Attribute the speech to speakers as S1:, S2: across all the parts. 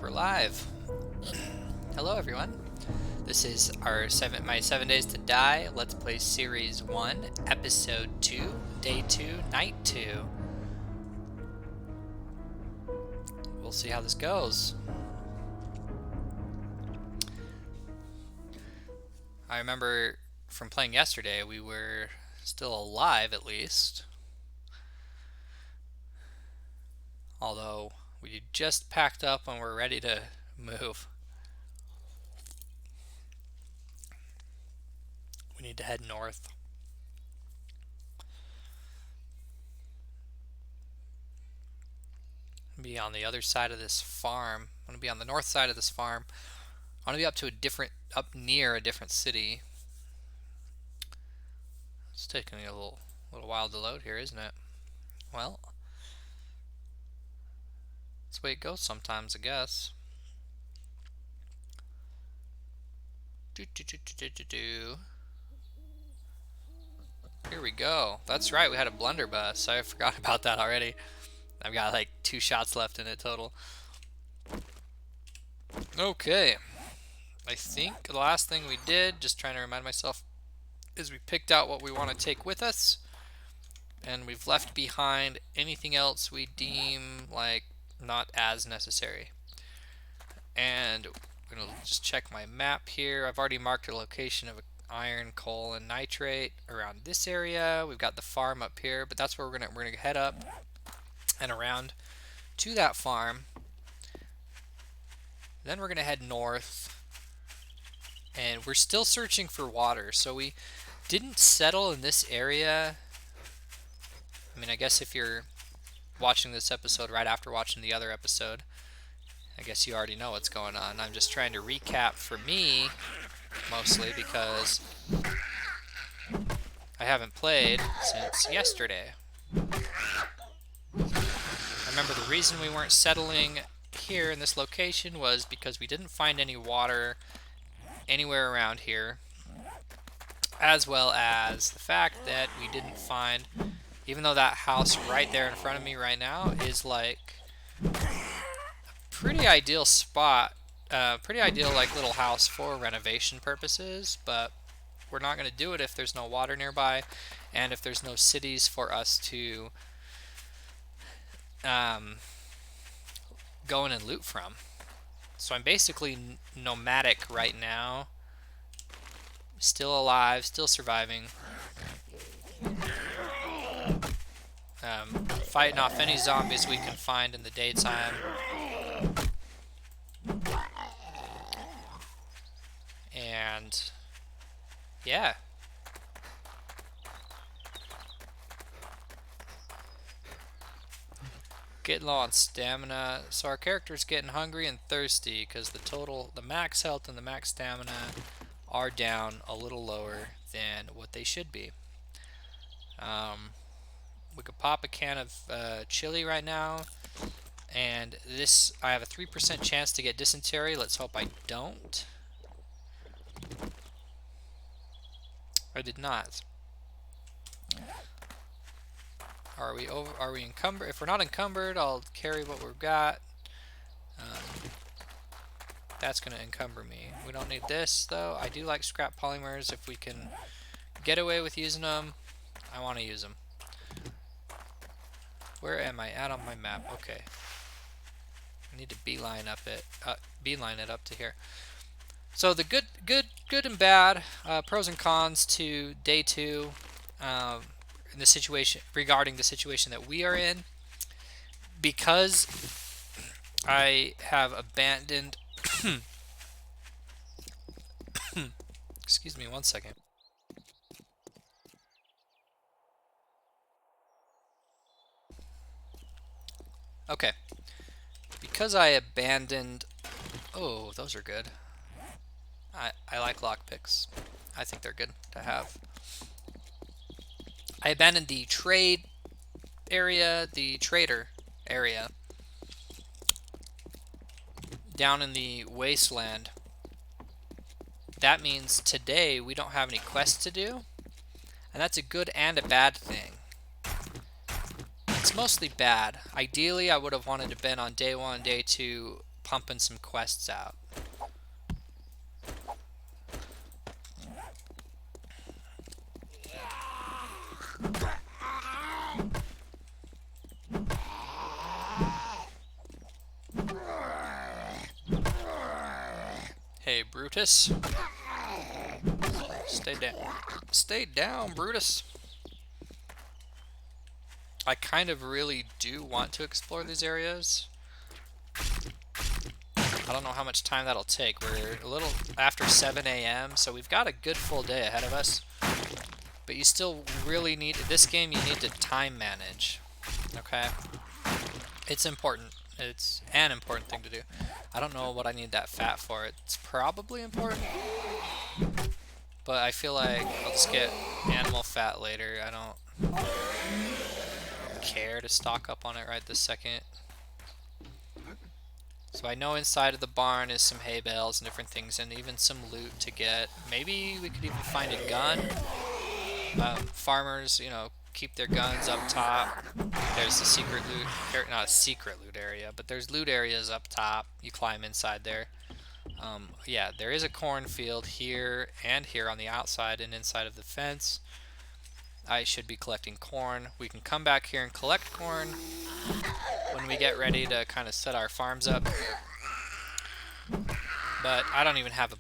S1: We're live. Hello everyone. This is my 7 Days to Die Let's Play Series 1, Episode 2, Day 2, Night 2. We'll see how this goes. I remember from playing yesterday we were still alive at least. Although we just packed up and we're ready to move. We need to head north. Be on the other side of this farm. I'm going to be on the north side of this farm. I want to be up near a different city. It's taking me a little while to load here, isn't it? Well, that's the way it goes sometimes, I guess. Here we go. That's right, we had a blunderbuss. I forgot about that already. I've got like 2 shots left in it total. Okay. I think the last thing we did, just trying to remind myself, is we picked out what we want to take with us. And we've left behind anything else we deem like not as necessary. And I'm going to just check my map here. I've already marked a location of iron, coal, and nitrate around this area. We've got the farm up here, but that's where we're gonna head up and around to that farm. Then we're gonna head north, and we're still searching for water. So we didn't settle in this area. I mean, I guess if you're watching this episode right after watching the other episode, I guess you already know what's going on. I'm just trying to recap for me, mostly because I haven't played since yesterday. I remember the reason we weren't settling here in this location was because we didn't find any water anywhere around here, as well as the fact that we didn't find, even though that house right there in front of me right now is like a pretty ideal spot, pretty ideal like little house for renovation purposes, but we're not going to do it if there's no water nearby and if there's no cities for us to go in and loot from. So I'm basically nomadic right now, still alive, still surviving, fighting off any zombies we can find in the daytime. And yeah. Getting low on stamina. So our character's getting hungry and thirsty because the max health and the max stamina are down a little lower than what they should be. We could pop a can of chili right now. And this, I have a 3% chance to get dysentery. Let's hope I don't. I did not. Are we encumbered? If we're not encumbered, I'll carry what we've got. That's going to encumber me. We don't need this, though. I do like scrap polymers. If we can get away with using them, I want to use them. Where am I at on my map? Okay. I need to beeline it up to here. So the good and bad, pros and cons to day 2. In the situation, regarding the situation that we are in, because I have abandoned excuse me 1 second. Okay, because I abandoned, oh, those are good. I like lockpicks. I think they're good to have. I abandoned the trade area, the trader area, down in the wasteland. That means today we don't have any quests to do, and that's a good and a bad thing. It's mostly bad. Ideally, I would have wanted to been on day 1, day 2, pumping some quests out. Hey, Brutus. Stay down. Stay down, Brutus. I kind of really do want to explore these areas. I don't know how much time that'll take. We're a little after 7 a.m., so we've got a good full day ahead of us. But you still really need, this game you need to time manage, okay? It's important. It's an important thing to do. I don't know what I need that fat for. It's probably important, but I feel like I'll just get animal fat later. I don't care to stock up on it right this second. So I know inside of the barn is some hay bales and different things, and even some loot to get. Maybe we could even find a gun. Farmers, you know, keep their guns up top. There's the secret loot, not a secret loot area, but there's loot areas up top. You climb inside there. Yeah, there is a cornfield here and here on the outside and inside of the fence. I should be collecting corn. We can come back here and collect corn when we get ready to kind of set our farms up. But I don't even have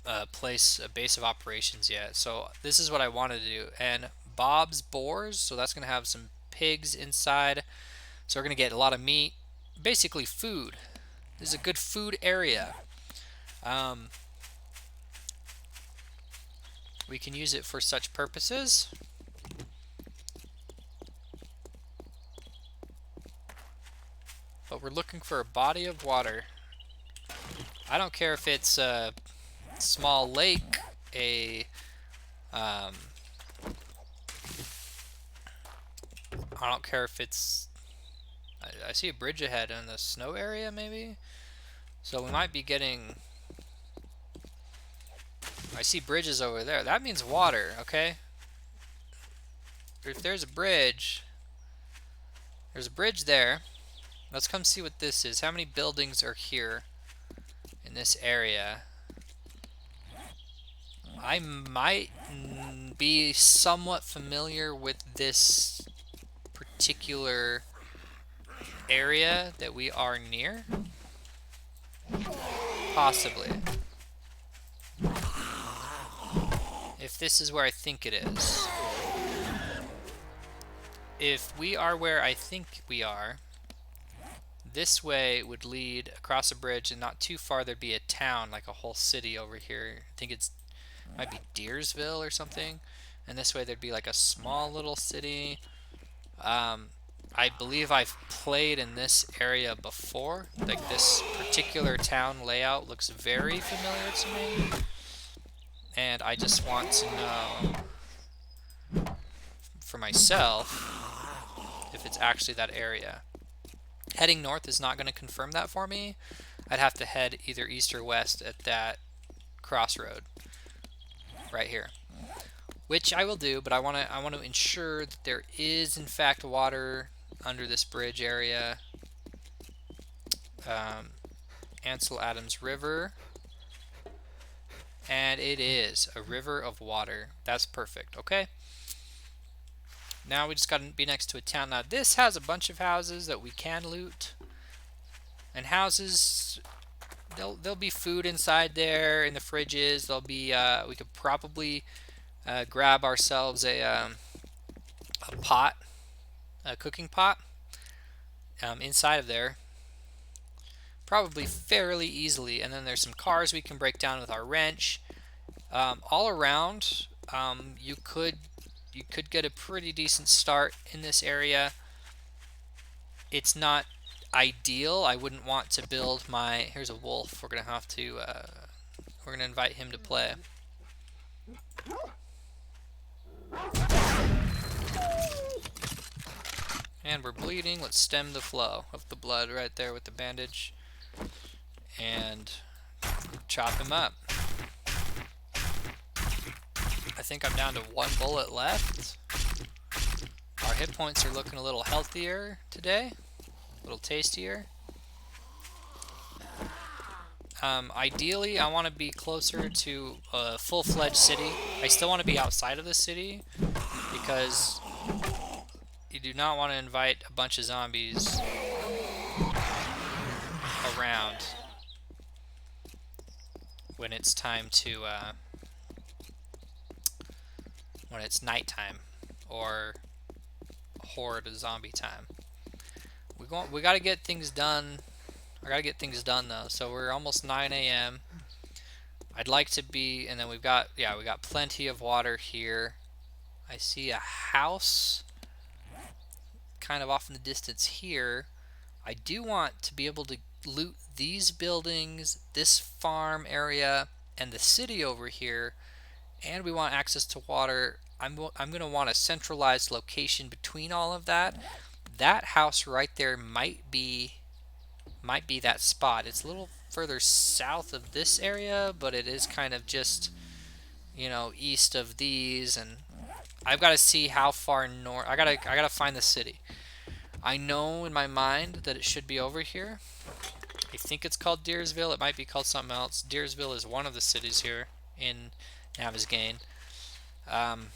S1: a base of operations yet. So this is what I wanted to do. And Bob's Boars, so that's going to have some pigs inside. So we're going to get a lot of meat. Basically food. This is a good food area. We can use it for such purposes. But we're looking for a body of water. I don't care if it's a small lake, I don't care if it's, I see a bridge ahead in the snow area maybe? So we might be getting, I see bridges over there. That means water, okay? If there's a bridge there. Let's come see what this is. How many buildings are here in this area? I might be somewhat familiar with this particular area that we are near. Possibly. If this is where I think it is. If we are where I think we are, this way would lead across a bridge, and not too far there'd be a town, like a whole city over here. I think it's might be Deersville or something. And this way there'd be like a small little city. I believe I've played in this area before. Like this particular town layout looks very familiar to me. And I just want to know for myself if it's actually that area. Heading north is not going to confirm that for me. I'd have to head either east or west at that crossroad right here, which I will do. But I want to ensure that there is in fact water under this bridge area. Ansel Adams River, and it is a river of water. That's perfect. Okay. Now we just got to be next to a town. Now this has a bunch of houses that we can loot. And houses, there'll be food inside there in the fridges. There'll be we could probably grab ourselves a pot, a cooking pot inside of there. Probably fairly easily. And then there's some cars we can break down with our wrench. All around, you could get a pretty decent start in this area. It's not ideal. I wouldn't want to build my, here's a wolf. We're gonna have to we're gonna invite him to play. And we're bleeding. Let's stem the flow of the blood right there with the bandage and chop him up. I think I'm down to 1 bullet left. Our hit points are looking a little healthier today, a little tastier. Ideally, I want to be closer to a full-fledged city. I still want to be outside of the city because you do not want to invite a bunch of zombies around when it's time to, when it's nighttime or horde zombie time. We got to get things done. I got to get things done though. So we're almost 9 a.m. I'd like to be, and then we got plenty of water here. I see a house kind of off in the distance here. I do want to be able to loot these buildings, this farm area, and the city over here, and we want access to water. I'm going to want a centralized location between all of that. That house right there might be that spot. It's a little further south of this area, but it is kind of just, east of these, and I've got to see how far north. I gotta find the city. I know in my mind that it should be over here. I think it's called Deersville. It might be called something else. Deersville is one of the cities here in Navezgane. Um,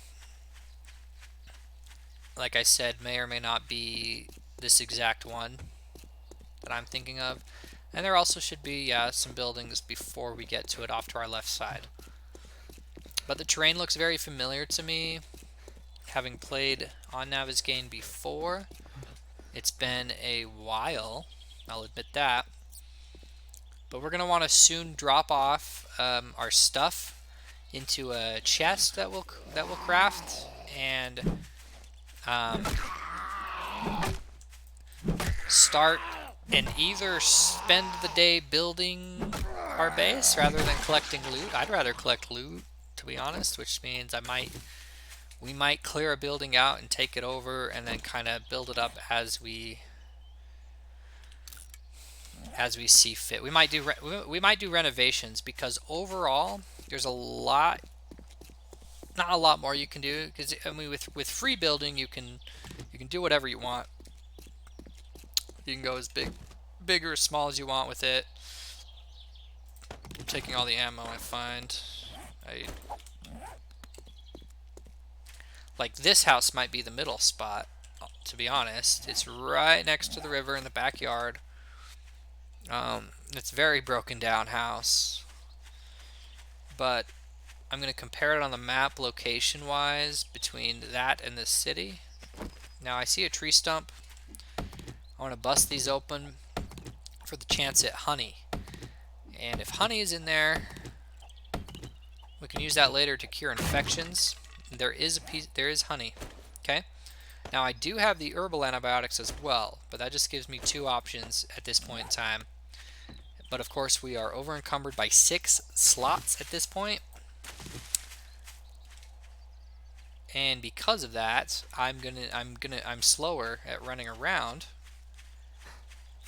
S1: like I said, may or may not be this exact one that I'm thinking of. And there also should be some buildings before we get to it off to our left side. But the terrain looks very familiar to me, having played on Navezgane before. It's been a while, I'll admit that. But we're going to want to soon drop off our stuff into a chest that we'll craft, and start and either spend the day building our base rather than collecting loot. I'd rather collect loot, to be honest, which means we might clear a building out and take it over, and then kind of build it up as we see fit. We might do renovations, because overall there's not a lot more you can do, because I mean with free building you can do whatever you want. You can go as big or as small as you want with it. I'm taking all the ammo I find. Like this house might be the middle spot, to be honest. It's right next to the river in the backyard. It's a very broken down house, but I'm going to compare it on the map location wise between that and the city. Now I see a tree stump. I want to bust these open for the chance at honey, and if honey is in there, we can use that later to cure infections. There is honey. Okay. Now I do have the herbal antibiotics as well, but that just gives me 2 options at this point in time. But of course we are over encumbered by 6 slots at this point. And because of that, I'm slower at running around.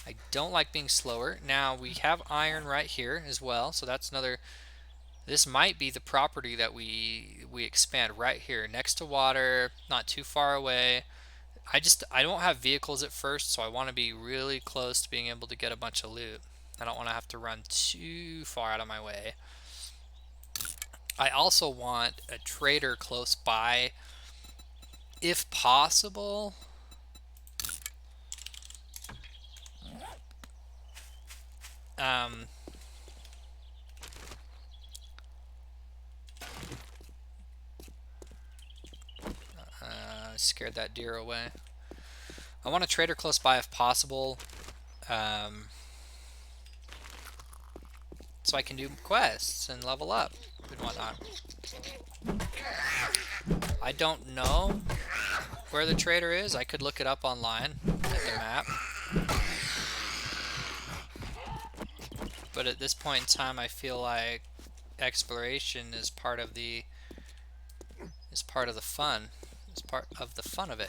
S1: I don't like being slower. Now we have iron right here as well, so that's another. This might be the property that we expand right here, next to water, not too far away. I don't have vehicles at first, so I want to be really close to being able to get a bunch of loot. I don't want to have to run too far out of my way. I also want a trader close by, if possible. Scared that deer away. I want a trader close by if possible, so I can do quests and level up and whatnot. I don't know where the trader is. I could look it up online at the map, but at this point in time I feel like exploration is part of the fun. It's part of the fun of it.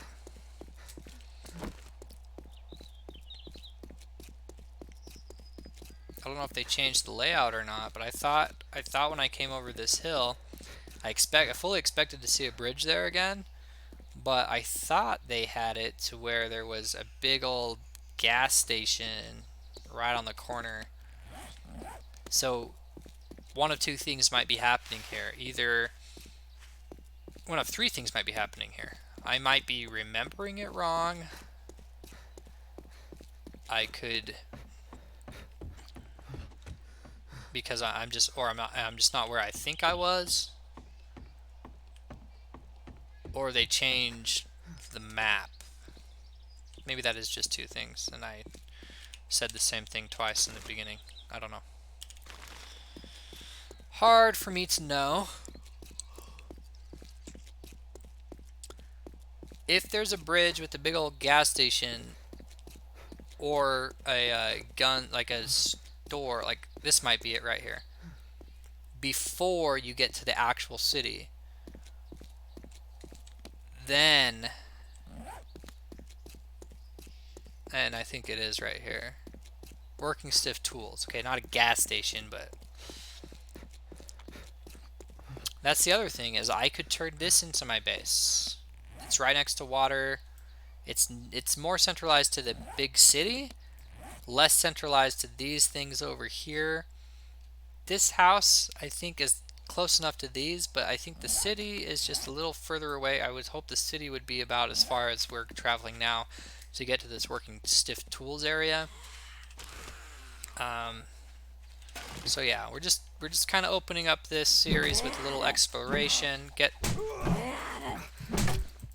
S1: I don't know if they changed the layout or not, but I thought when I came over this hill, I fully expected to see a bridge there again, but I thought they had it to where there was a big old gas station right on the corner. So one of two things might be happening here. Either one of three things might be happening here. I might be remembering it wrong. I could, because I'm just, or I'm just not where I think I was, or they changed the map. Maybe that is just two things, and I said the same thing twice in the beginning. I don't know. Hard for me to know. If there's a bridge with a big old gas station or a gun, like a store, like this might be it right here, before you get to the actual city, then, and I think it is right here, working stiff tools. Okay, not a gas station, but that's the other thing, is I could turn this into my base. It's right next to water. It's more centralized to the big city, less centralized to these things over here. This house, I think, is close enough to these, but I think the city is just a little further away. I would hope the city would be about as far as we're traveling now to get to this working stiff tools area. So yeah, we're just kind of opening up this series with a little exploration.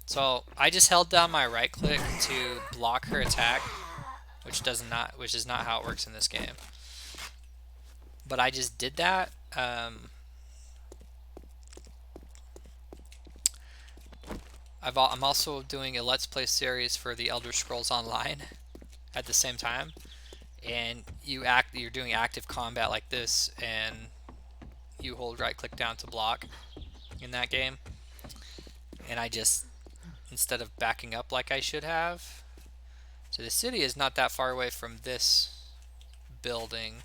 S1: So I just held down my right click to block her attack, which is not how it works in this game. But I just did that. I'm also doing a Let's Play series for the Elder Scrolls Online at the same time, and you're doing active combat like this, and you hold right click down to block in that game. And I just, instead of backing up like I should have, so the city is not that far away from this building.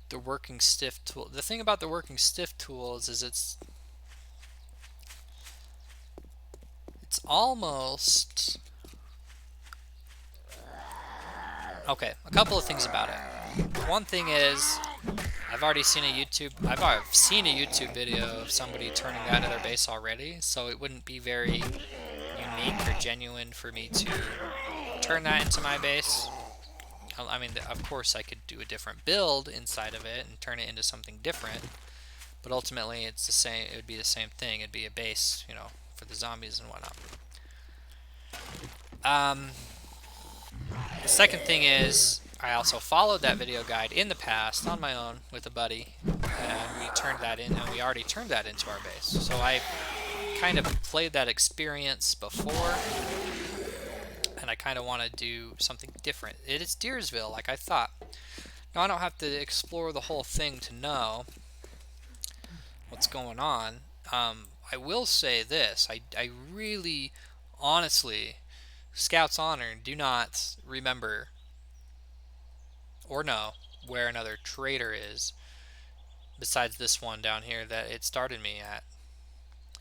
S1: The working stiff tool. The thing about the working stiff tools is it's almost okay. A couple of things about it. One thing is, I've seen a YouTube video of somebody turning that into their base already, so it wouldn't be very unique or genuine for me to turn that into my base. I mean, of course, I could do a different build inside of it and turn it into something different, but ultimately, it's the same. It would be the same thing. It'd be a base, you know, for the zombies and whatnot. The second thing is, I also followed that video guide in the past on my own with a buddy, and we already turned that into our base. So I kind of played that experience before, and I kind of want to do something different. It is Deersville, like I thought. Now, I don't have to explore the whole thing to know what's going on. I will say this. I really, honestly, Scout's Honor, do not remember or know where another trader is besides this one down here that it started me at,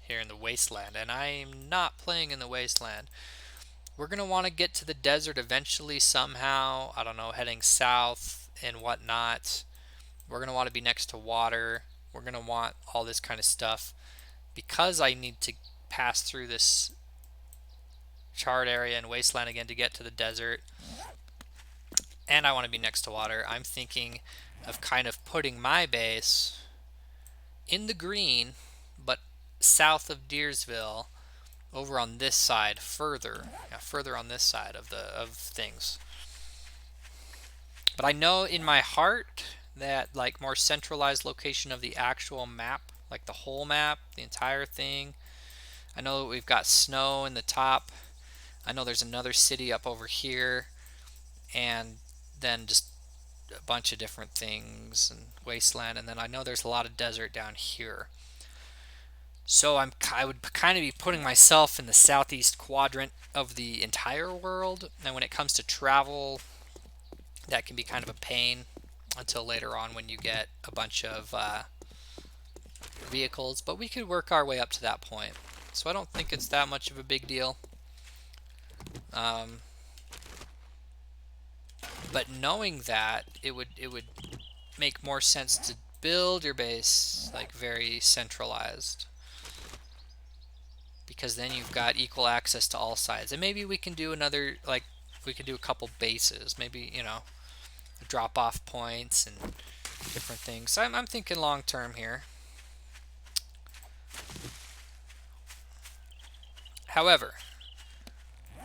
S1: here in the Wasteland. And I'm not playing in the Wasteland. We're going to want to get to the desert eventually somehow. I don't know, heading south and whatnot. We're going to want to be next to water. We're going to want all this kind of stuff. Because I need to pass through this charred area and wasteland again to get to the desert, and I want to be next to water, I'm thinking of kind of putting my base in the green, but south of Deersville, over on this side, further on this side of things. But I know in my heart that, like, more centralized location of the actual map, like the whole map, the entire thing. I know that we've got snow in the top. I know there's another city up over here, and then just a bunch of different things and wasteland, and then I know there's a lot of desert down here. So I would kind of be putting myself in the southeast quadrant of the entire world, and when it comes to travel, that can be kind of a pain until later on when you get a bunch of vehicles, but we could work our way up to that point. So I don't think it's that much of a big deal. But knowing that, it would make more sense to build your base like very centralized, because then you've got equal access to all sides. And maybe we can do another, like, we can do a couple bases, maybe, you know, drop off points and different things. So I'm thinking long term here. However,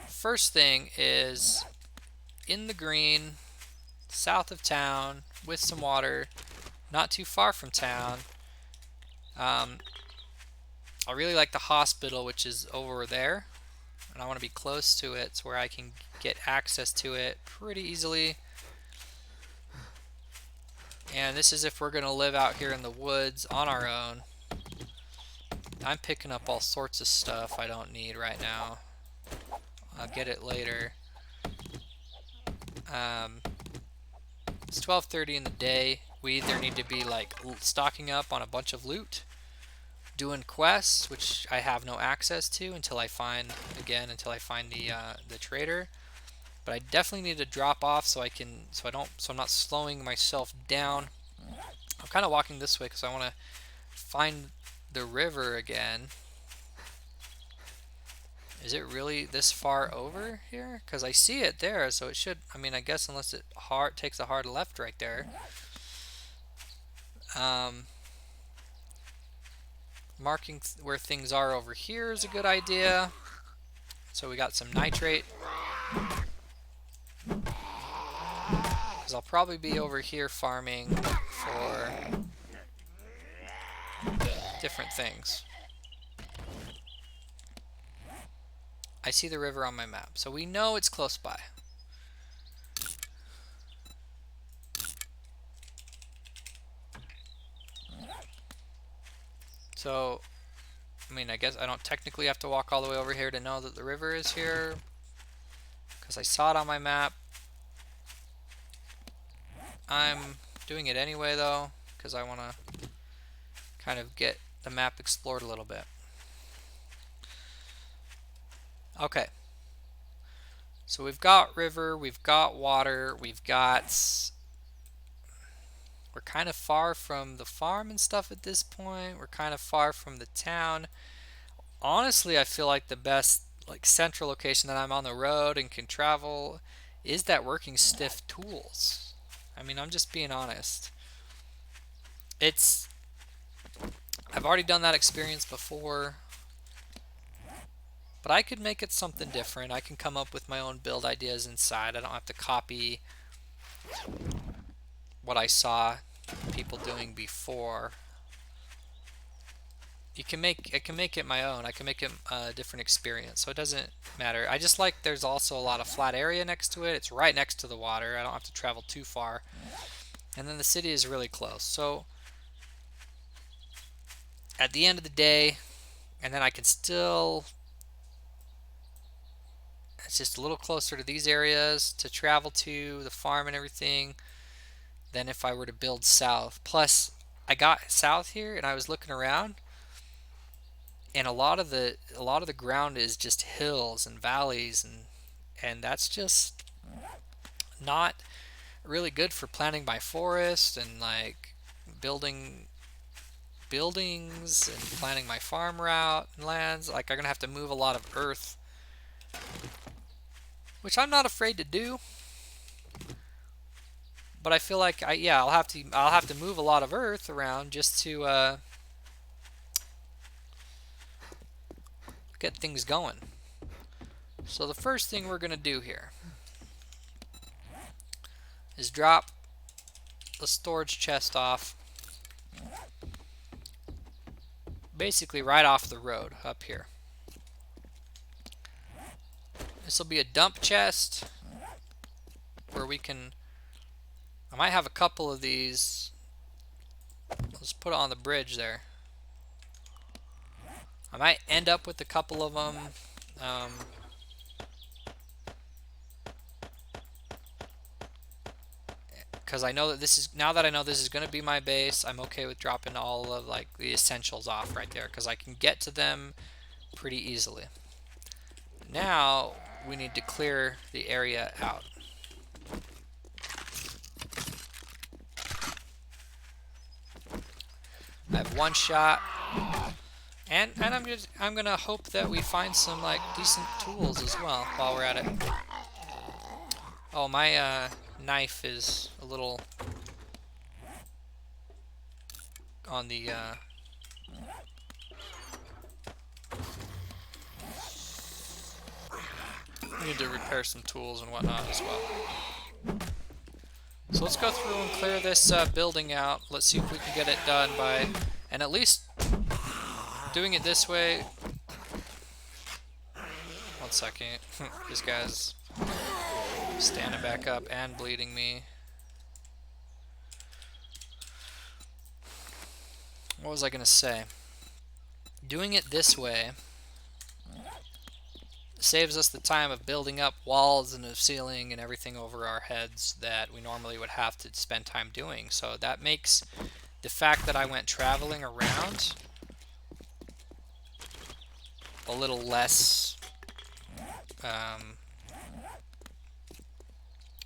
S1: first thing is in the green, south of town, with some water, not too far from town. I really like the hospital, which is over there, and I want to be close to it so where I can get access to it pretty easily. And this is if we're going to live out here in the woods on our own. I'm picking up all sorts of stuff I don't need right now. I'll get it later. It's 12:30 in the day. We either need to be like stocking up on a bunch of loot, doing quests, which I have no access to until I find the trader. But I definitely need to drop off so I'm not slowing myself down. I'm kind of walking this way because I want to find the river again. Is it really this far over here? Because I see it there, so it should, I mean, I guess unless it takes a hard left right there. Marking where things are over here is a good idea. So we got some nitrate. Because I'll probably be over here farming for different things. I see the river on my map, so we know it's close by. So, I mean, I guess I don't technically have to walk all the way over here to know that the river is here, because I saw it on my map. I'm doing it anyway, though, because I want to kind of get the map explored a little bit. Okay. So we've got river, we've got water, we're kind of far from the farm and stuff at this point. We're kind of far from the town. Honestly, I feel like the best like central location that I'm on the road and can travel is that working stiff tools. I mean, I'm just being honest. I've already done that experience before, but I could make it something different. I can come up with my own build ideas inside. I don't have to copy what I saw people doing before. I can make it my own. I can make it a different experience, so it doesn't matter. I just like there's also a lot of flat area next to it. It's right next to the water. I don't have to travel too far. And then the city is really close. So at the end of the day, and then I can still, it's just a little closer to these areas to travel to, the farm and everything, than if I were to build south. Plus, I got south here and I was looking around, and a lot of the ground is just hills and valleys, and that's just not really good for planting my forest and like building buildings and planning my farm route and lands. Like, I'm gonna have to move a lot of earth, which I'm not afraid to do. But I feel like I'll have to move a lot of earth around just to get things going. So the first thing we're gonna do here is drop the storage chest off, basically right off the road up here. This will be a dump chest where we can, I might have a couple of these. Let's put it on the bridge there. I might end up with a couple of them. Because I know that now that I know this is going to be my base, I'm okay with dropping all of like the essentials off right there, because I can get to them pretty easily. Now we need to clear the area out. I have one shot. And I'm gonna hope that we find some like decent tools as well while we're at it. Oh, my knife is a little on the I need to repair some tools and whatnot as well. So let's go through and clear this building out. Let's see if we can get it done by, and at least doing it this way. 1 second. This guy's standing back up and bleeding me. What was I gonna say? Doing it this way saves us the time of building up walls and a ceiling and everything over our heads that we normally would have to spend time doing. So that makes the fact that I went traveling around a little less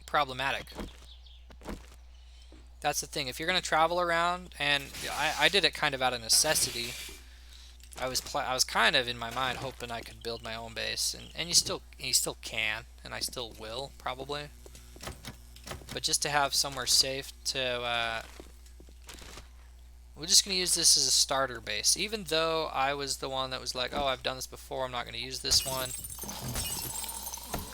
S1: problematic. That's the thing. If you're going to travel around, and I did it kind of out of necessity. I was kind of in my mind hoping I could build my own base, and you still can, and I still will probably. But just to have somewhere safe to, we're just gonna use this as a starter base. Even though I was the one that was like, oh, I've done this before, I'm not gonna use this one.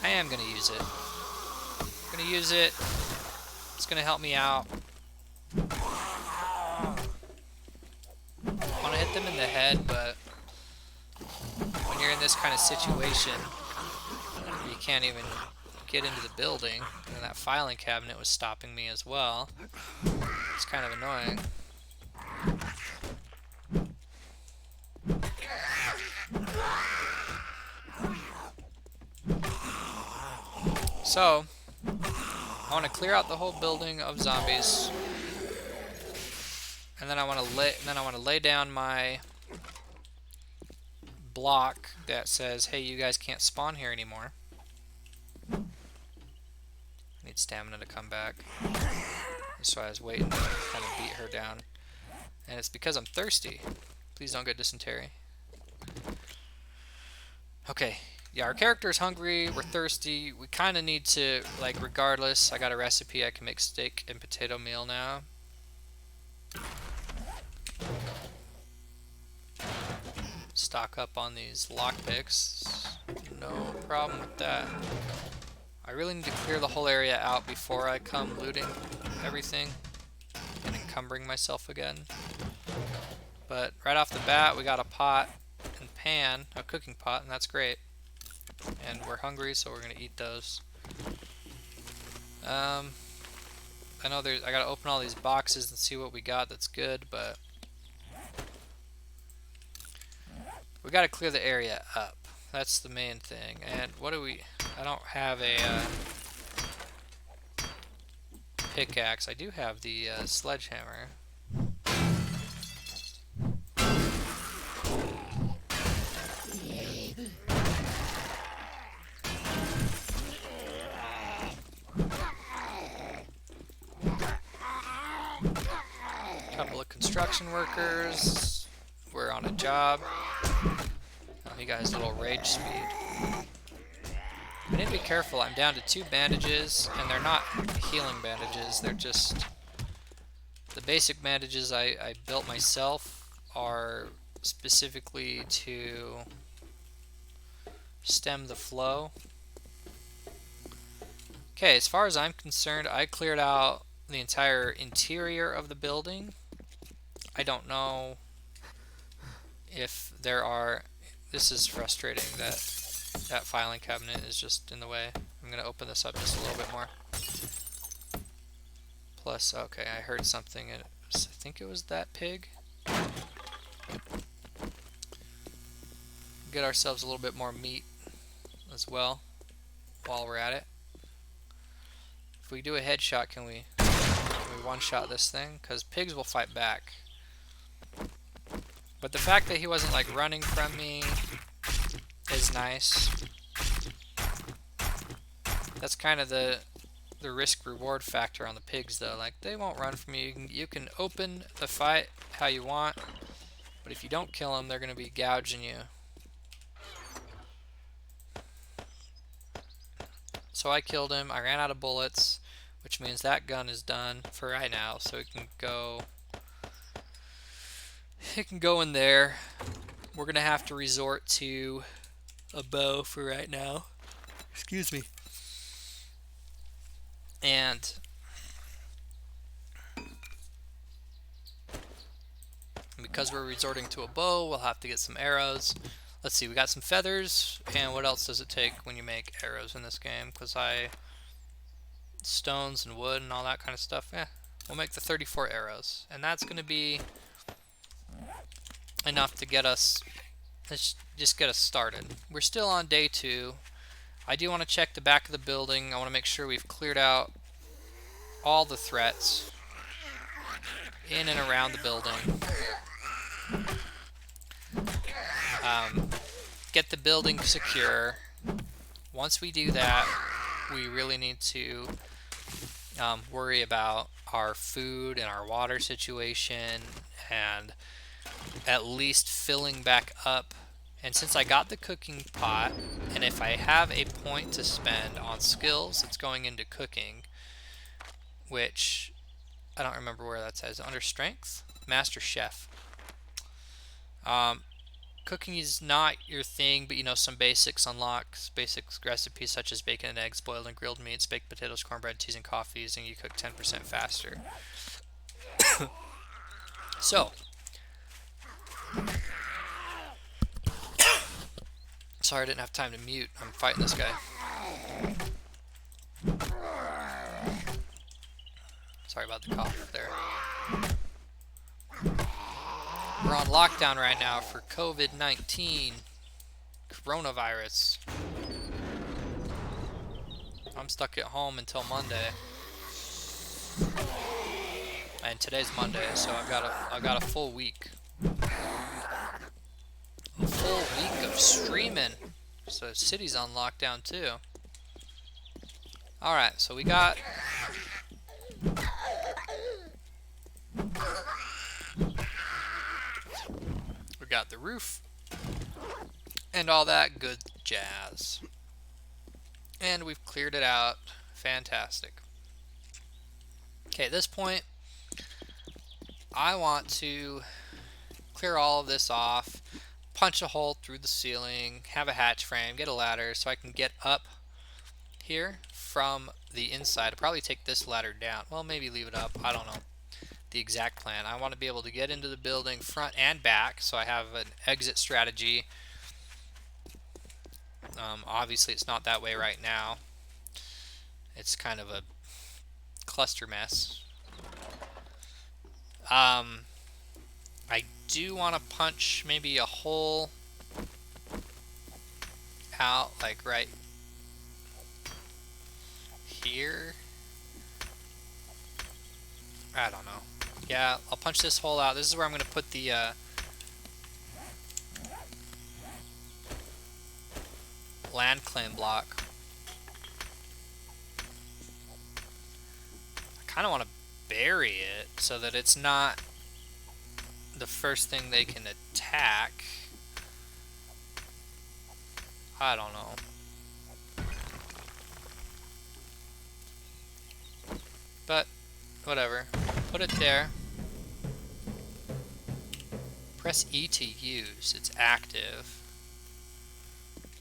S1: I am gonna use it. I'm gonna use it. It's gonna help me out. I want to hit them in the head, but when you're in this kind of situation, you can't even get into the building, and that filing cabinet was stopping me as well. It's kind of annoying. So, I want to clear out the whole building of zombies. And then I want to lay down my block that says, "Hey, you guys can't spawn here anymore." I need stamina to come back. That's why I was waiting to kind of beat her down. And it's because I'm thirsty. Please don't get dysentery. Okay. Yeah, our character's hungry. We're thirsty. We kind of need to, like, regardless. I got a recipe. I can make steak and potato meal now. Stock up on these lockpicks. No problem with that. I really need to clear the whole area out before I come looting everything and encumbering myself again. But right off the bat, we got a pot and pan, a cooking pot, and that's great. And we're hungry, so we're gonna eat those. I know I gotta open all these boxes and see what we got that's good, but we gotta clear the area up. That's the main thing. And what do we... I don't have a pickaxe. I do have the sledgehammer. Couple of construction workers. We're on a job. Oh, you guys, little rage speed. I need to be careful. I'm down to 2 bandages, and they're not healing bandages. They're just the basic bandages I built myself are specifically to stem the flow. Okay, as far as I'm concerned, I cleared out the entire interior of the building. I don't know if there are... This is frustrating that that filing cabinet is just in the way. I'm going to open this up just a little bit more. Plus, okay, I heard something. I think it was that pig. Get ourselves a little bit more meat as well while we're at it. If we do a headshot, can we one-shot this thing? Because pigs will fight back. But the fact that he wasn't like running from me is nice. That's kind of the the risk reward factor on the pigs though. Like, they won't run from you. You can open the fight how you want, but if you don't kill them, they're going to be gouging you. So I killed him. I ran out of bullets, which means that gun is done for right now. So it can go. It can go in there. We're gonna have to resort to a bow for right now. Excuse me. And because we're resorting to a bow, we'll have to get some arrows. Let's see, we got some feathers, and what else does it take when you make arrows in this game? Because stones and wood and all that kind of stuff. Yeah, we'll make the 34 arrows, and that's going to be enough to get us, just get us started. We're still on day 2. I do want to check the back of the building. I want to make sure we've cleared out all the threats in and around the building. Get the building secure. Once we do that, we really need to worry about our food and our water situation, and at least filling back up. And since I got the cooking pot, and if I have a point to spend on skills, it's going into cooking, which I don't remember where that says. Under strength, master chef. Cooking is not your thing, but you know, some basics unlocks basic recipes such as bacon and eggs, boiled and grilled meats, baked potatoes, cornbread, teas, and coffees, and you cook 10% faster. So, sorry I didn't have time to mute. I'm fighting this guy. Sorry about the cough there. We're on lockdown right now for COVID-19, coronavirus. I'm stuck at home until Monday, and today's Monday, so I've got a full week. A full week of streaming. So the city's on lockdown too. All right, so we got. We got the roof and all that good jazz. And we've cleared it out. Fantastic. Okay, at this point, I want to clear all of this off, punch a hole through the ceiling, have a hatch frame, get a ladder so I can get up here from the inside. I'll probably take this ladder down. Well, maybe leave it up. I don't know the exact plan. I want to be able to get into the building front and back, so I have an exit strategy. Obviously, it's not that way right now. It's kind of a cluster mess. I do want to punch maybe a hole out, like right here. I don't know. Yeah, I'll punch this hole out. This is where I'm going to put the land claim block. I kind of want to bury it so that it's not the first thing they can attack. I don't know. But whatever. Put it there. Press E to use. It's active.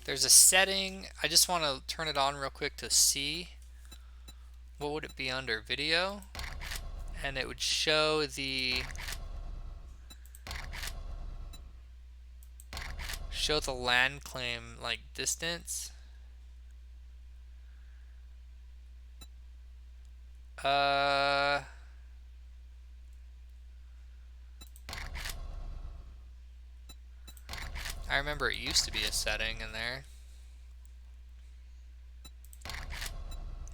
S1: There's a setting. I just want to turn it on real quick to see. What would it be under? Video? And it would show the land claim like distance. I remember it used to be a setting in there.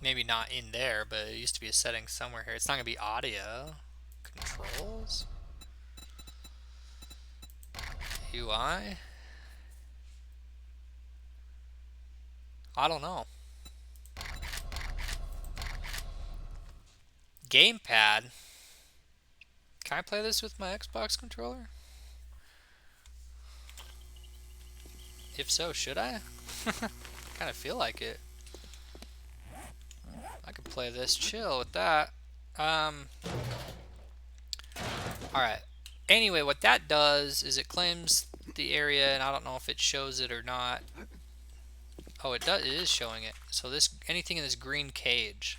S1: Maybe not in there, but it used to be a setting somewhere here. It's not going to be audio. Controls? UI? I don't know. gamepad. Can I play this with my Xbox controller? If so, should I? Kind of feel like it. I could play this chill with that. Alright. Anyway, what that does is it claims the area, and I don't know if it shows it or not. Oh, it does. It is showing it. So this, anything in this green cage.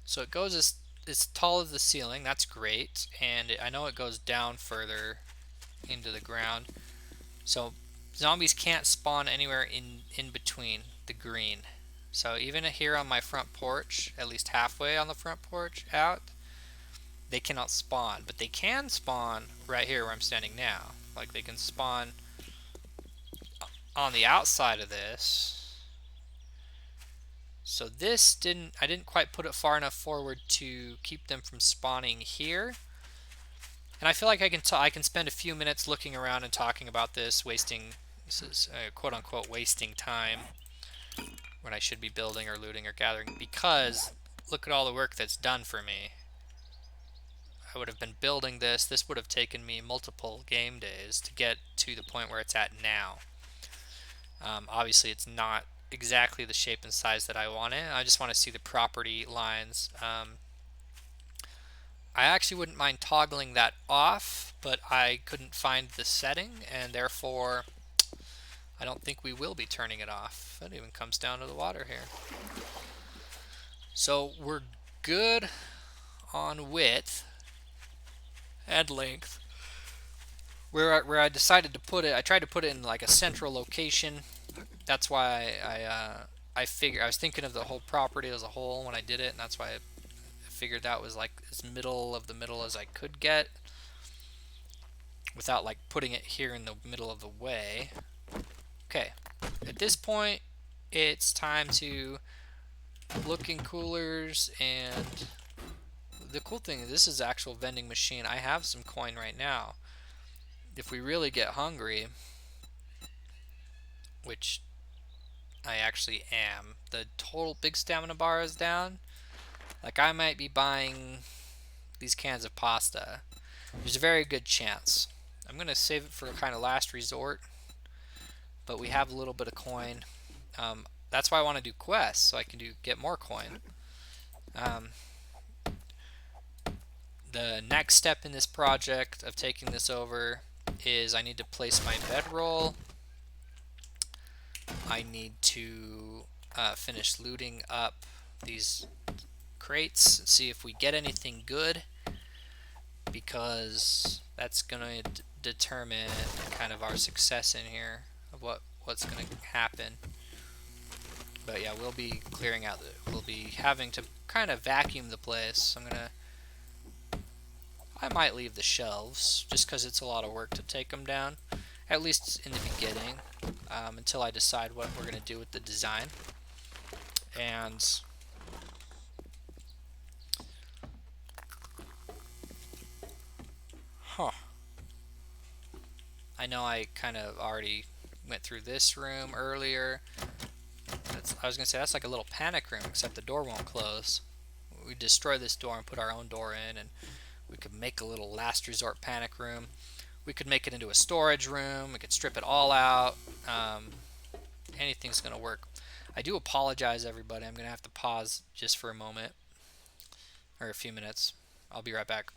S1: So it goes as tall as the ceiling. That's great, and I know it goes down further into the ground. So zombies can't spawn anywhere in between the green. So even here on my front porch, at least halfway on the front porch out, they cannot spawn, but they can spawn right here where I'm standing now. Like they can spawn on the outside of this. So this I didn't quite put it far enough forward to keep them from spawning here. And I feel like I can spend a few minutes looking around and talking about this, this is quote unquote wasting time when I should be building or looting or gathering, because look at all the work that's done for me. I would have been building this. This would have taken me multiple game days to get to the point where it's at now. Obviously, it's not exactly the shape and size that I want it. I just want to see the property lines. I actually wouldn't mind toggling that off, but I couldn't find the setting, and therefore I don't think we will be turning it off. That even comes down to the water here. So we're good on width and length. Where I decided to put it, I tried to put it in like a central location. That's why I figured, I was thinking of the whole property as a whole when I did it, and that's why I figured that was like as middle of the middle as I could get without like putting it here in the middle of the way. Okay, at this point it's time to look in coolers, and the cool thing is this is actual vending machine. I have some coin right now. If we really get hungry, which I actually am, the total big stamina bar is down. Like I might be buying these cans of pasta. There's a very good chance. I'm going to save it for a kind of last resort, but we have a little bit of coin. That's why I want to do quests, so I can get more coin. The next step in this project of taking this over is I need to place my bedroll. I need to finish looting up these crates and see if we get anything good, because that's going to determine kind of our success in here of what's going to happen. But yeah, we'll be clearing out we'll be having to kind of vacuum the place. I might leave the shelves just because it's a lot of work to take them down, at least in the beginning, until I decide what we're going to do with the design. And I know I kind of already went through this room earlier. I was going to say that's like a little panic room, except the door won't close. We destroy this door and put our own door in, and we could make a little last resort panic room. We could make it into a storage room. We could strip it all out. Anything's going to work. I do apologize, everybody. I'm going to have to pause just for a moment, or a few minutes. I'll be right back.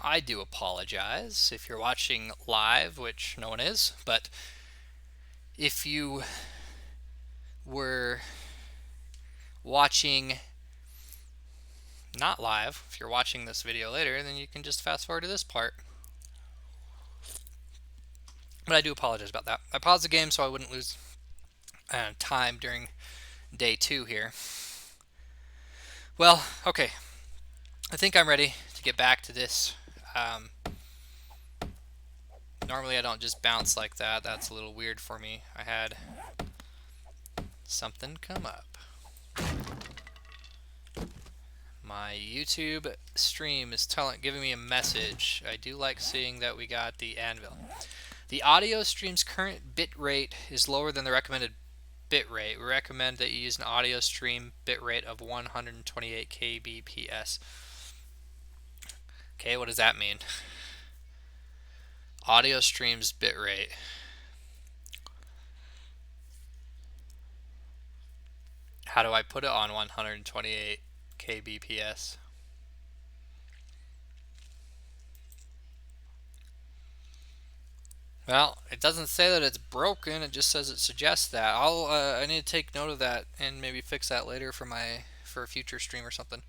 S1: I do apologize if you're watching live, which no one is, but if you were watching not live, if you're watching this video later, then you can just fast forward to this part. But I do apologize about that. I paused the game so I wouldn't lose time during day 2 here. Well, okay. I think I'm ready to get back to this. Normally I don't just bounce like that. That's a little weird for me. I had something come up. My YouTube stream is giving me a message. I do like seeing that we got the anvil. The audio stream's current bit rate is lower than the recommended bit rate. We recommend that you use an audio stream bit rate of 128 kbps. Okay, what does that mean? Audio stream's bit rate. How do I put it on 128 kbps? Well, it doesn't say that it's broken. It just says it suggests that. I need to take note of that and maybe fix that later for a future stream or something.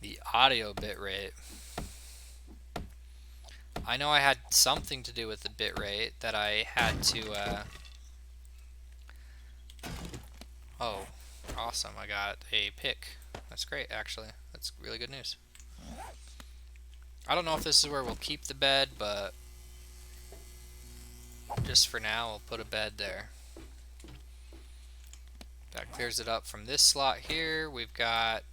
S1: The audio bit rate. I know I had something to do with the bit rate that I had to. Oh, awesome! I got a pick. That's great, actually. That's really good news. I don't know if this is where we'll keep the bed, but just for now, we'll put a bed there. That clears it up from this slot here. We've got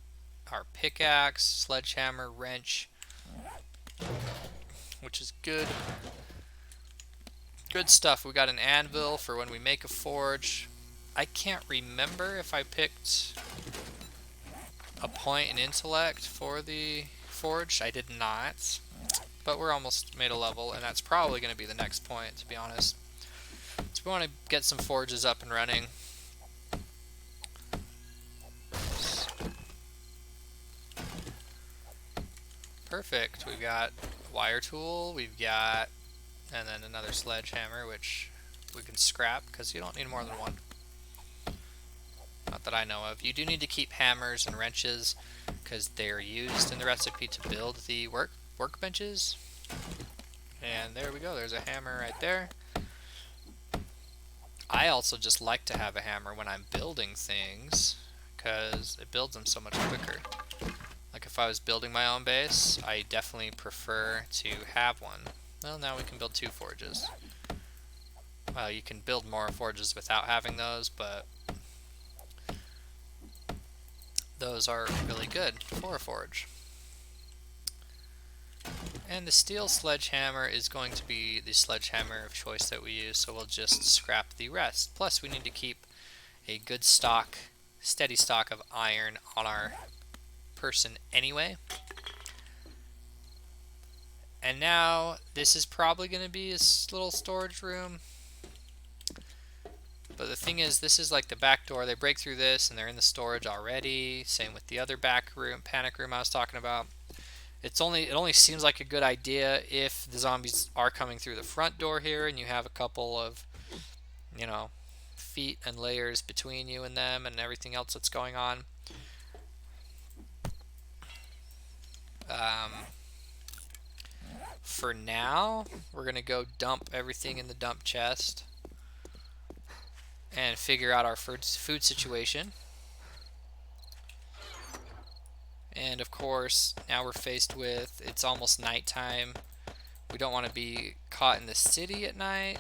S1: our pickaxe, sledgehammer, wrench, which is good. Good stuff. We got an anvil for when we make a forge. I can't remember if I picked a point in intellect for the forge. I did not, but we're almost made a level, and that's probably going to be the next point, to be honest. So we want to get some forges up and running. Perfect. We've got a wire tool, and then another sledgehammer, which we can scrap because you don't need more than one. Not that I know of. You do need to keep hammers and wrenches because they are used in the recipe to build the workbenches. And there we go. There's a hammer right there. I also just like to have a hammer when I'm building things because it builds them so much quicker. Like if I was building my own base, I definitely prefer to have one. Well, now we can build 2 forges. Well, you can build more forges without having those, but those are really good for a forge. And the steel sledgehammer is going to be the sledgehammer of choice that we use, so we'll just scrap the rest. Plus, we need to keep a good stock, steady stock of iron on our person anyway. And now, this is probably going to be a little storage room. But the thing is, this is like the back door. They break through this and they're in the storage already. Same with the other back room, panic room I was talking about. It only seems like a good idea if the zombies are coming through the front door here and you have a couple of, feet and layers between you and them and everything else that's going on. For now, we're going to go dump everything in the dump chest and figure out our food situation. And of course, now we're faced with, it's almost nighttime. We don't want to be caught in the city at night.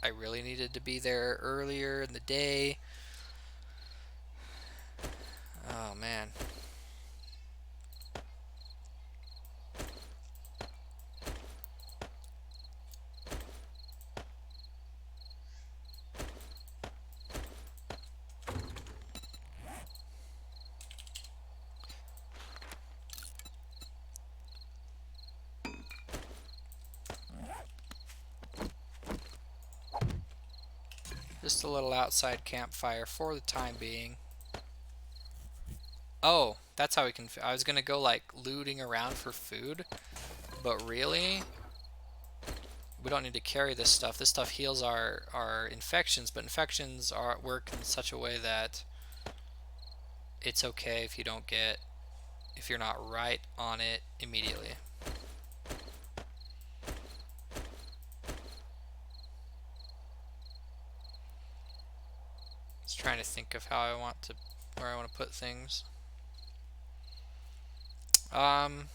S1: I really needed to be there earlier in the day. Oh man. Just a little outside campfire for the time being. Oh, that's how we can. I was gonna go like looting around for food, but really, we don't need to carry this stuff. This stuff heals our infections, but infections are work in such a way that it's okay if you don't get if you're not right on it immediately. Just trying to think of how I want to where I want to put things. Um,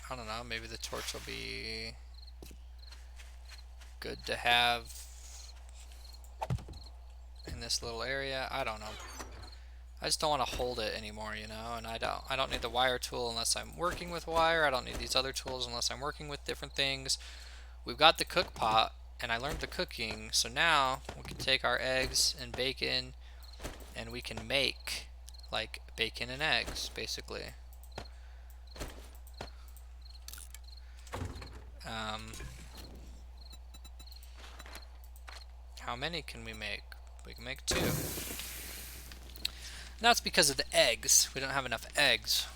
S1: I don't know. Maybe the torch will be good to have in this little area. I don't know. I just don't want to hold it anymore, you know, and I don't need the wire tool unless I'm working with wire. I don't need these other tools unless I'm working with different things. We've got the cook pot, and I learned the cooking, so now we can take our eggs and bacon, and we can make like bacon and eggs, basically. Um, how many can we make? We can make 2. And that's because of the eggs. We don't have enough eggs.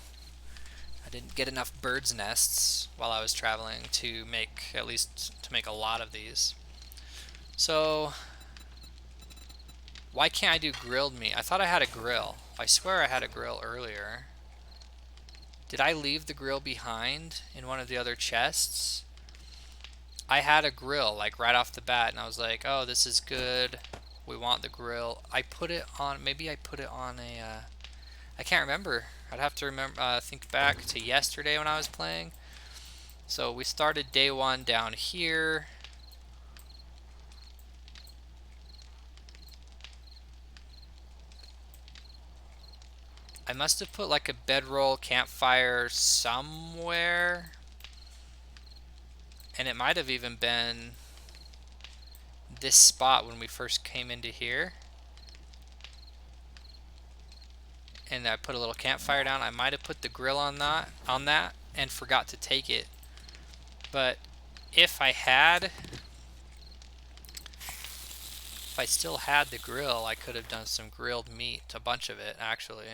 S1: I didn't get enough birds' nests while I was traveling to make a lot of these. So why can't I do grilled meat? I thought I had a grill. I swear I had a grill earlier. Did I leave the grill behind in one of the other chests? I had a grill like right off the bat, and I was like, oh, this is good. We want the grill. I put it on, maybe I put it on a, I can't remember. I'd have to remember, think back to yesterday when I was playing. So we started day 1 down here. I must have put like a bedroll campfire somewhere. And it might have even been this spot when we first came into here. And I put a little campfire down. I might have put the grill on that and forgot to take it. But if I still had the grill, I could have done some grilled meat, a bunch of it actually.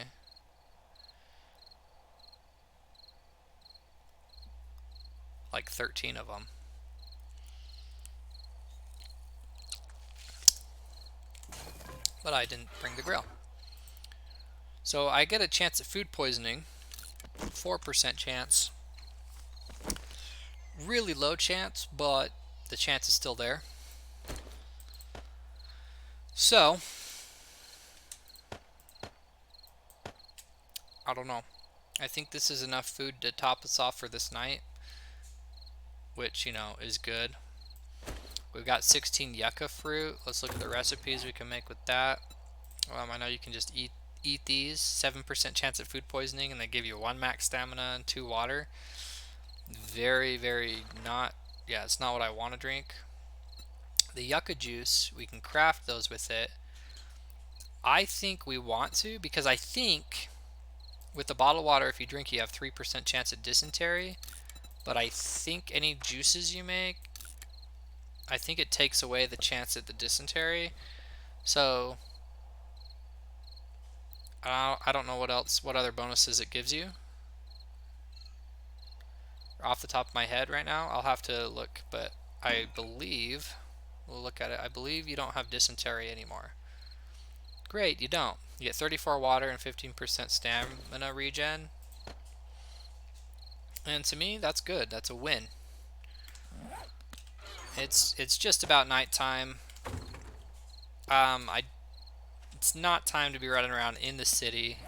S1: Like 13 of them. But I didn't bring the grill. So I get a chance at food poisoning, 4% chance. Really low chance, but the chance is still there. So, I don't know. I think this is enough food to top us off for this night, which, you know, is good. We've got 16 yucca fruit. Let's look at the recipes we can make with that. I know you can just eat these. 7% chance at food poisoning, and they give you 1 max stamina and 2 water. Very, very not... Yeah, it's not what I want to drink. The yucca juice, we can craft those with it. I think we want to, because I think with the bottled water, if you drink, you have 3% chance at dysentery. But I think any juices you make, I think it takes away the chance at the dysentery. So I don't know what other bonuses it gives you. Off the top of my head right now, I'll have to look, but I believe, we'll look at it, I believe you don't have dysentery anymore. Great, you don't. You get 34 water and 15% stamina regen. And to me, that's good. That's a win. It's just about nighttime. It's not time to be running around in the city.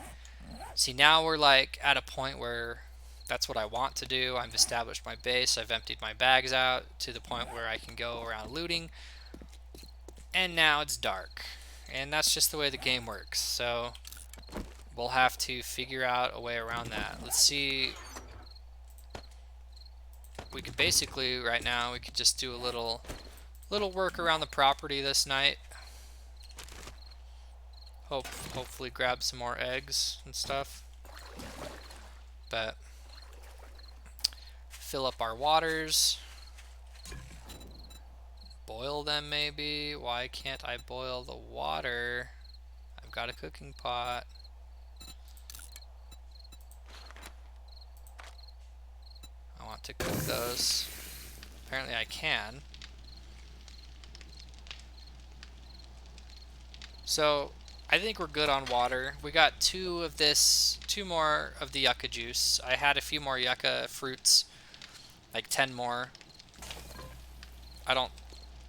S1: See, now we're like at a point where that's what I want to do. I've established my base. I've emptied my bags out to the point where I can go around looting. And now it's dark. And that's just the way the game works. So we'll have to figure out a way around that. Let's see. We could basically, right now, we could just do a little work around the property this night. Hopefully grab some more eggs and stuff. But fill up our waters. boil them maybe? Why can't I boil the water? I've got a cooking pot. I want to cook those. Apparently I can. So I think we're good on water. We got two more of the yucca juice. I had a few more yucca fruits, like 10 more. I don't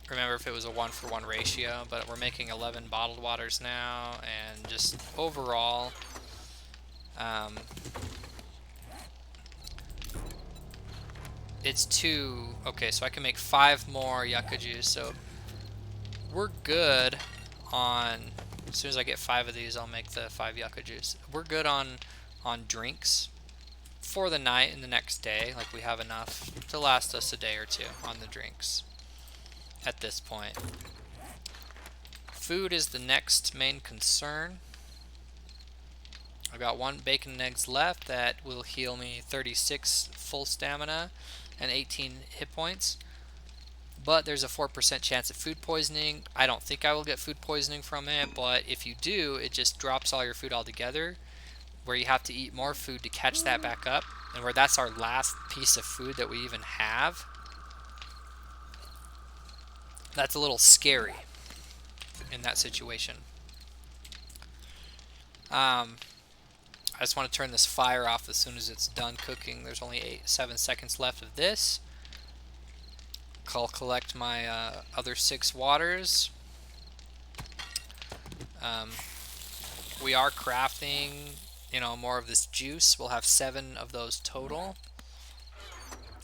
S1: remember if it was a 1-for-1 ratio, but we're making 11 bottled waters now, and just overall, it's two. Okay, so I can make 5 more yucca juice, so we're good on. As soon as I get 5 of these, I'll make the 5 yucca juice. We're good on drinks for the night and the next day. Like, we have enough to last us a day or two on the drinks at this point. Food is the next main concern. I've got 1 bacon and eggs left that will heal me 36 full stamina and 18 hit points. But there's a 4% chance of food poisoning. I don't think I will get food poisoning from it, but if you do, it just drops all your food altogether, where you have to eat more food to catch that back up, and where that's our last piece of food that we even have. That's a little scary in that situation. I just want to turn this fire off as soon as it's done cooking. There's only 7 seconds left of this. I'll collect my other 6 waters. We are crafting, more of this juice. We'll have 7 of those total.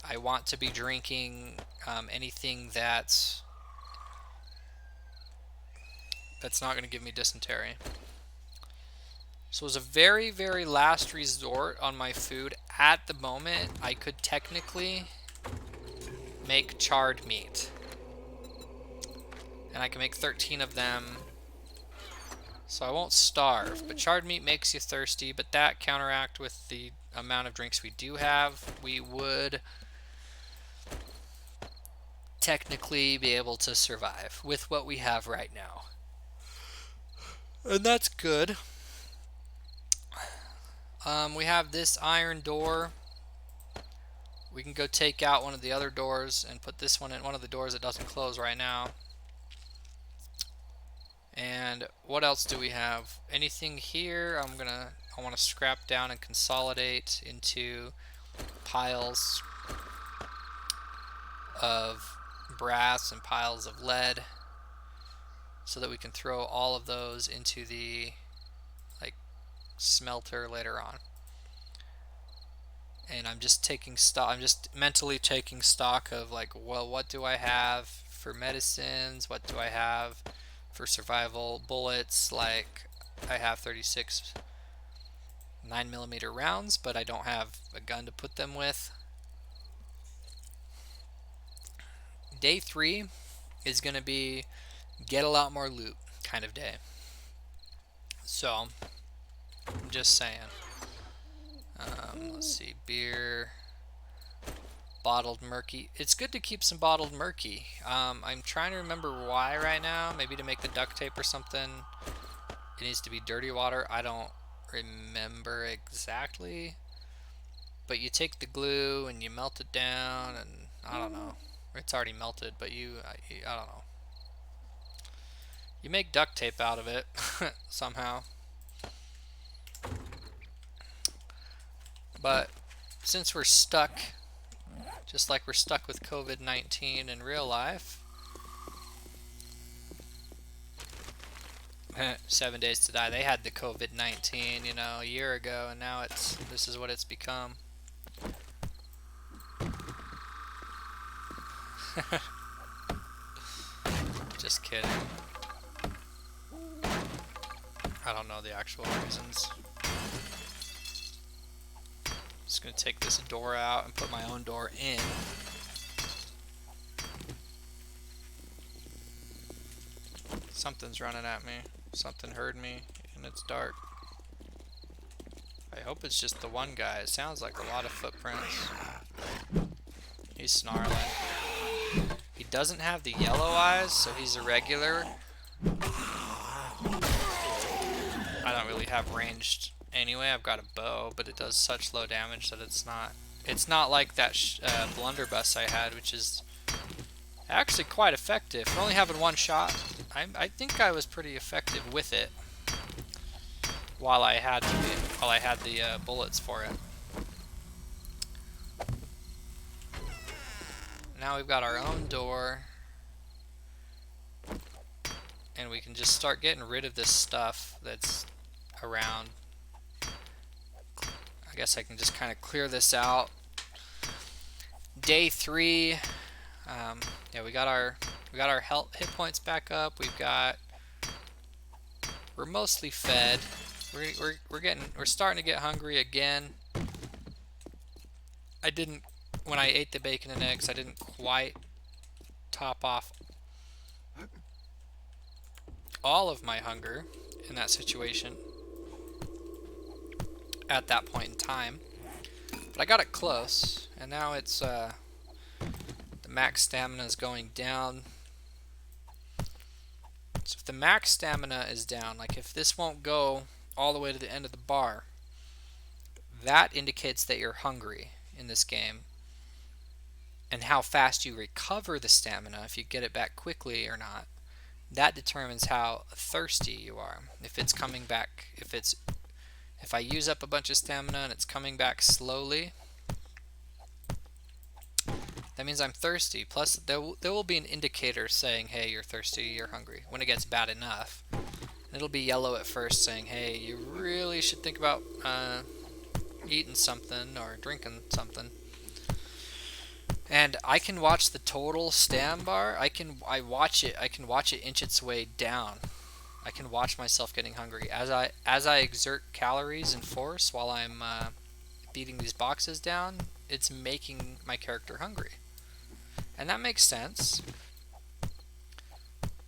S1: I want to be drinking anything that's not going to give me dysentery. So as a very, very last resort on my food, at the moment, I could technically make charred meat. And I can make 13 of them, so I won't starve. But charred meat makes you thirsty, but that counteract with the amount of drinks we do have, we would technically be able to survive with what we have right now. And that's good. We have this iron door. We can go take out one of the other doors and put this one in one of the doors that doesn't close right now. And what else do we have? Anything here? I want to scrap down and consolidate into piles of brass and piles of lead, so that we can throw all of those into the smelter later on. And I'm just taking stock. I'm just mentally taking stock of well, what do I have for medicines? What do I have for survival? Bullets, I have 36 9mm rounds, but I don't have a gun to put them with. Day 3 is going to be get a lot more loot kind of day. So, I'm just saying. Let's see, beer, bottled murky. It's good to keep some bottled murky. I'm trying to remember why right now. Maybe to make the duct tape or something. It needs to be dirty water. I don't remember exactly. But you take the glue and you melt it down, and I don't know. It's already melted, but I don't know. You make duct tape out of it somehow. But since we're stuck, just like we're stuck with COVID-19 in real life, 7 days to die. They had the COVID-19, a year ago, and now this is what it's become. Just kidding. I don't know the actual reasons. Just gonna take this door out and put my own door in. Something's running at me. Something heard me, and it's dark. I hope it's just the one guy. It sounds like a lot of footprints. He's snarling. He doesn't have the yellow eyes, so he's a regular. I don't really have ranged anyway. I've got a bow, but it does such low damage that it's not like that blunderbuss I had, which is actually quite effective. For only having one shot, I think I was pretty effective with it while I had the bullets for it. Now we've got our own door, and we can just start getting rid of this stuff that's around. I guess I can just kind of clear this out. Day 3, yeah, we got our hit points back up. We're mostly fed. We're starting to get hungry again. When I ate the bacon and eggs, I didn't quite top off all of my hunger in that situation at that point in time. But I got it close, and now it's the max stamina is going down. So if the max stamina is down, like if this won't go all the way to the end of the bar, that indicates that you're hungry in this game. And how fast you recover the stamina, if you get it back quickly or not, that determines how thirsty you are. If it's coming back, if I use up a bunch of stamina and it's coming back slowly, that means I'm thirsty. Plus, there will be an indicator saying, hey, you're thirsty, you're hungry, when it gets bad enough. And it'll be yellow at first saying, hey, you really should think about eating something or drinking something. And I can watch the total stam bar. I can watch it inch its way down. I can watch myself getting hungry as I exert calories and force while I'm beating these boxes down. It's making my character hungry, and that makes sense.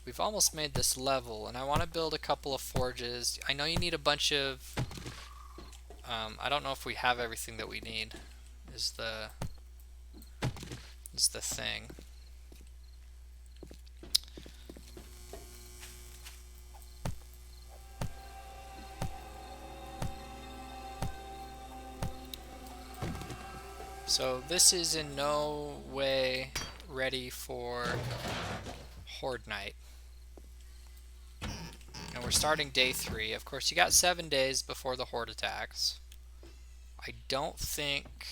S1: We've almost made this level, and I want to build a couple of forges. I know you need a bunch of. I don't know if we have everything that we need. Is the thing. So this is in no way ready for Horde Night. And we're starting day 3. Of course, you got 7 days before the Horde attacks. I don't think...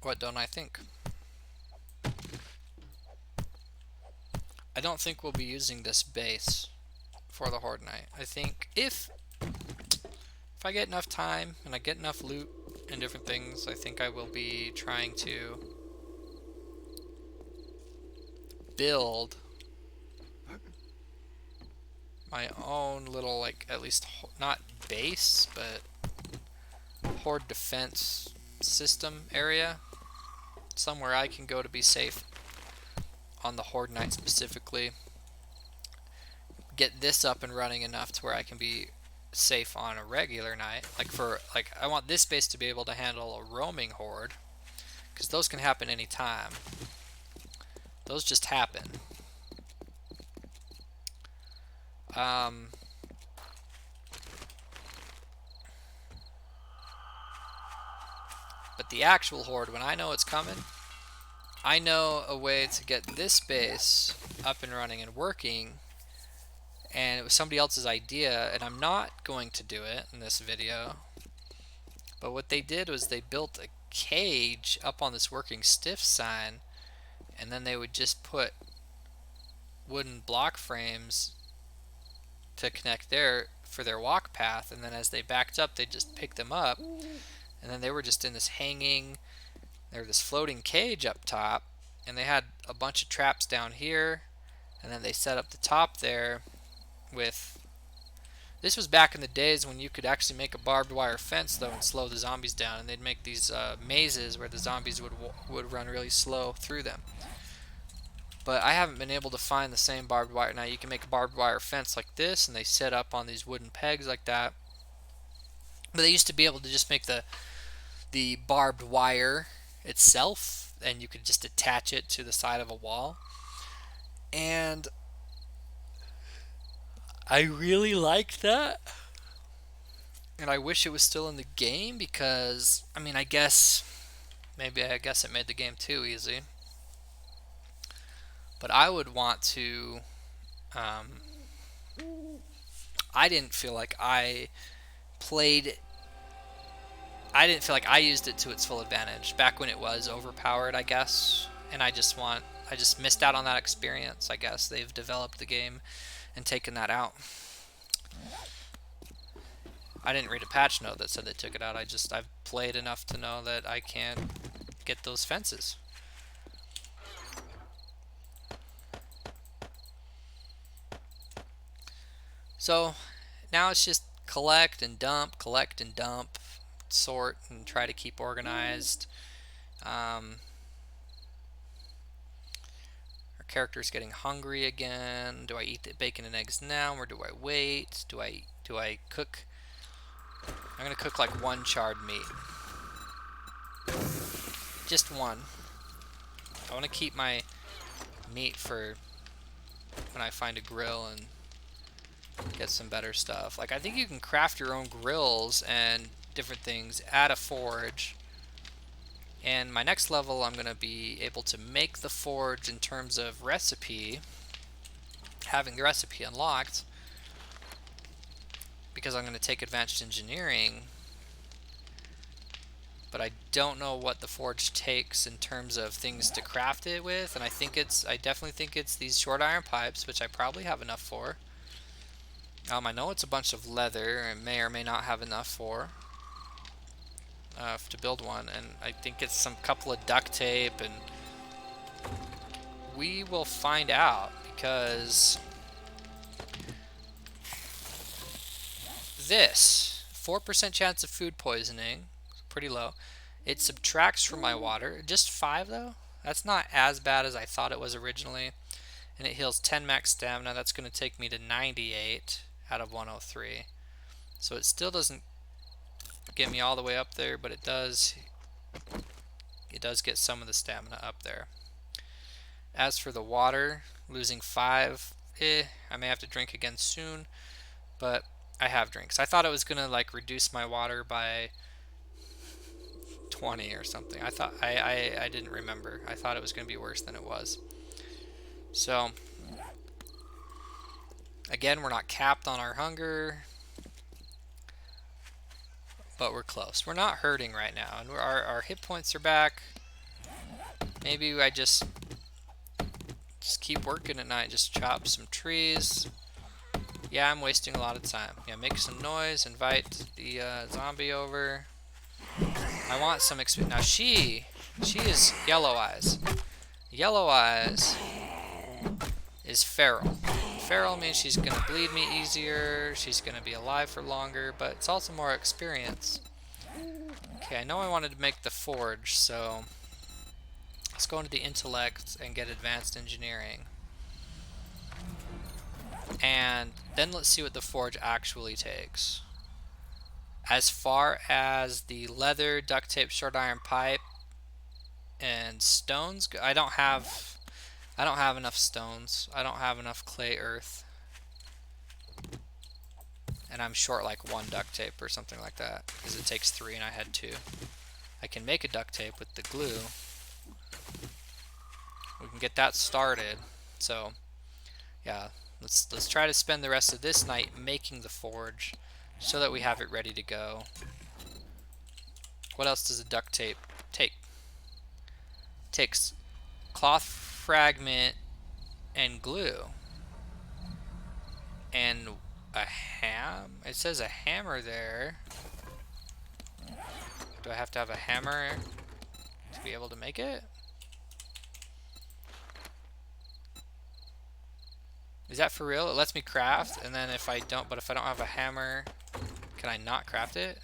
S1: What don't I think? I don't think we'll be using this base for the Horde Night. I think if I get enough time and I get enough loot and different things, I think I will be trying to build my own little, like, at least not base, but Horde defense system area, somewhere I can go to be safe on the Horde Night specifically. Get this up and running enough to where I can be safe on a regular night. I want this base to be able to handle a roaming horde, because those can happen anytime. Those just happen. But the actual horde, when I know it's coming, I know a way to get this base up and running and working, and it was somebody else's idea, and I'm not going to do it in this video. But what they did was they built a cage up on this working stiff sign, and then they would just put wooden block frames to connect there for their walk path, and then as they backed up, they'd just pick them up, and then they were just in this hanging, there was this floating cage up top, and they had a bunch of traps down here, and then they set up the top there with, this was back in the days when you could actually make a barbed wire fence though and slow the zombies down, and they'd make these mazes where the zombies would run really slow through them. But I haven't been able to find the same barbed wire. Now you can make a barbed wire fence like this, and they set up on these wooden pegs like that. But they used to be able to just make the barbed wire itself, and you could just attach it to the side of a wall. And I really liked that. And I wish it was still in the game because, I mean, I guess it made the game too easy. But I would want to. Um, I didn't feel like I played. I didn't feel like I used it to its full advantage back when it was overpowered, I guess. And I just missed out on that experience, I guess. They've developed the game and taken that out. I didn't read a patch note that said they took it out. I've played enough to know that I can't get those fences. So now it's just collect and dump, sort and try to keep organized. Our character's getting hungry again. Do I eat the bacon and eggs now, or do I wait? Do I cook? I'm gonna cook like one charred meat. Just one. I want to keep my meat for when I find a grill and get some better stuff. Like, I think you can craft your own grills and different things at a forge. And my next level, I'm going to be able to make the forge in terms of recipe, having the recipe unlocked, because I'm going to take advanced engineering. But I don't know what the forge takes in terms of things to craft it with, and I definitely think it's these short iron pipes, which I probably have enough for. I know it's a bunch of leather, and may or may not have enough for to build one, and I think it's some couple of duct tape, and we will find out, because this 4% chance of food poisoning, pretty low. It subtracts from my water, just 5 though. That's not as bad as I thought it was originally. And it heals 10 max stamina. That's going to take me to 98 out of 103. So it still doesn't get me all the way up there, but it does get some of the stamina up there. As for the water, losing 5, I may have to drink again soon, but I have drinks. I thought it was going to like reduce my water by 20 or something. I didn't remember. I thought it was going to be worse than it was. So again, we're not capped on our hunger, but we're close. We're not hurting right now, and our hit points are back. Maybe I just keep working at night, just chop some trees. Yeah, I'm wasting a lot of time. Yeah, make some noise, invite the zombie over. I want some experience. Now she is Yellow Eyes. Yellow Eyes is feral. Feral means she's gonna bleed me easier, she's gonna be alive for longer, but it's also more experience. Okay, I know I wanted to make the forge, so let's go into the intellect and get advanced engineering. And then let's see what the forge actually takes. As far as the leather, duct tape, short iron pipe, and stones, I don't have enough stones. I don't have enough clay earth. And I'm short like 1 duct tape or something like that, because it takes 3 and I had 2. I can make a duct tape with the glue. We can get that started. So yeah, let's try to spend the rest of this night making the forge so that we have it ready to go. What else does a duct tape take? It takes cloth fragment and glue. And a it says a hammer there. Do I have to have a hammer to be able to make it? Is that for real? It lets me craft, and then if I don't have a hammer, can I not craft it?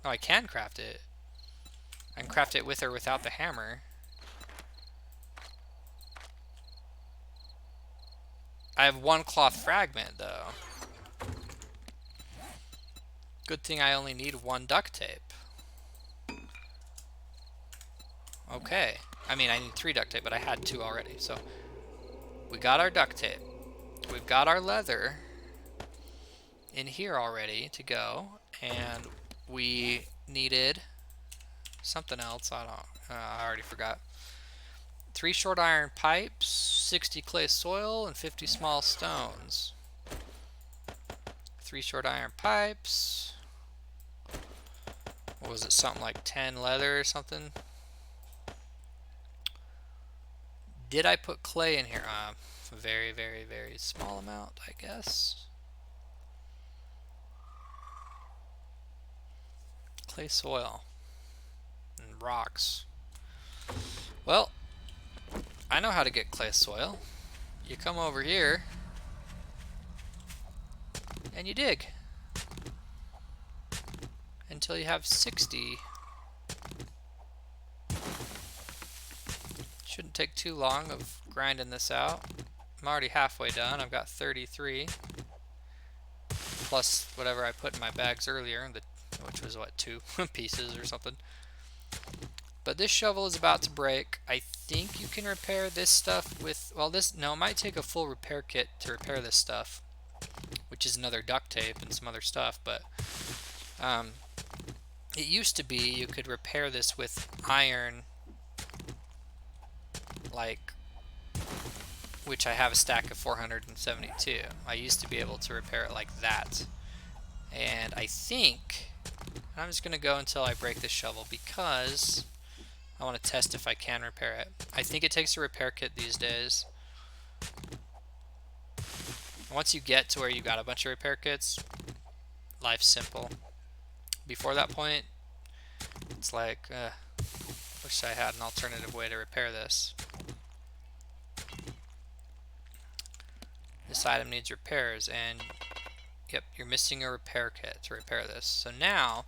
S1: Oh, I can craft it. I can craft it with or without the hammer. I have one cloth fragment, though. Good thing I only need one duct tape. Okay. I mean, I need 3 duct tape, but I had 2 already. So, we got our duct tape. We've got our leather in here already to go. And we needed something else. I already forgot. 3 short iron pipes, 60 clay soil, and 50 small stones. 3 short iron pipes. What was it? Something like 10 leather or something? Did I put clay in here? A very, very, very small amount, I guess. Clay soil. And rocks. Well, I know how to get clay soil. You come over here and you dig until you have 60. Shouldn't take too long of grinding this out. I'm already halfway done. I've got 33 plus whatever I put in my bags earlier, which was what, 2 pieces or something. But this shovel is about to break. I think you can repair this stuff with, well, no, it might take a full repair kit to repair this stuff, which is another duct tape and some other stuff, but it used to be you could repair this with iron, like, which I have a stack of 472. I used to be able to repair it like that. And I think I'm just going to go until I break this shovel because I want to test if I can repair it. I think it takes a repair kit these days. Once you get to where you got a bunch of repair kits, life's simple. Before that point, it's like, wish I had an alternative way to repair this. This item needs repairs, and yep, you're missing a repair kit to repair this. So now,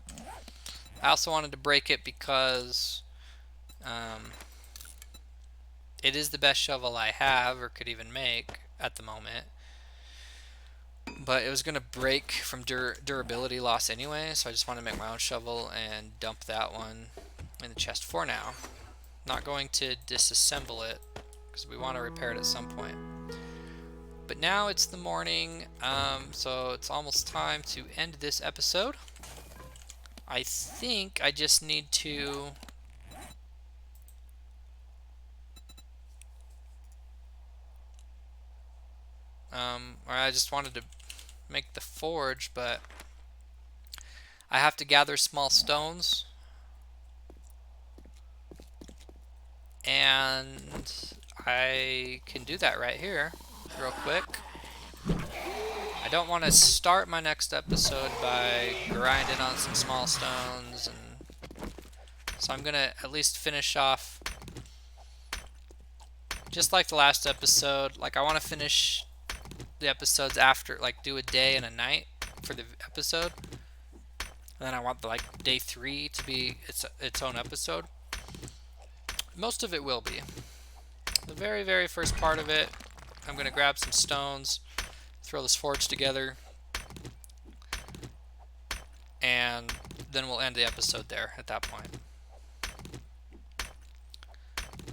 S1: I also wanted to break it because it is the best shovel I have or could even make at the moment. But it was going to break from durability loss anyway, so I just want to make my own shovel and dump that one in the chest for now. Not going to disassemble it because we want to repair it at some point. But now it's the morning, so it's almost time to end this episode. I think I just need to or I just wanted to make the forge, but I have to gather small stones, and I can do that right here real quick. I don't want to start my next episode by grinding on some small stones, and so I'm gonna at least finish off just like the last episode. Like, I want to finish the episodes after, like, do a day and a night for the episode, and then I want like day 3 to be its own episode. Most of it will be. The very, very first part of it, I'm gonna grab some stones, throw this forge together, and then we'll end the episode there at that point.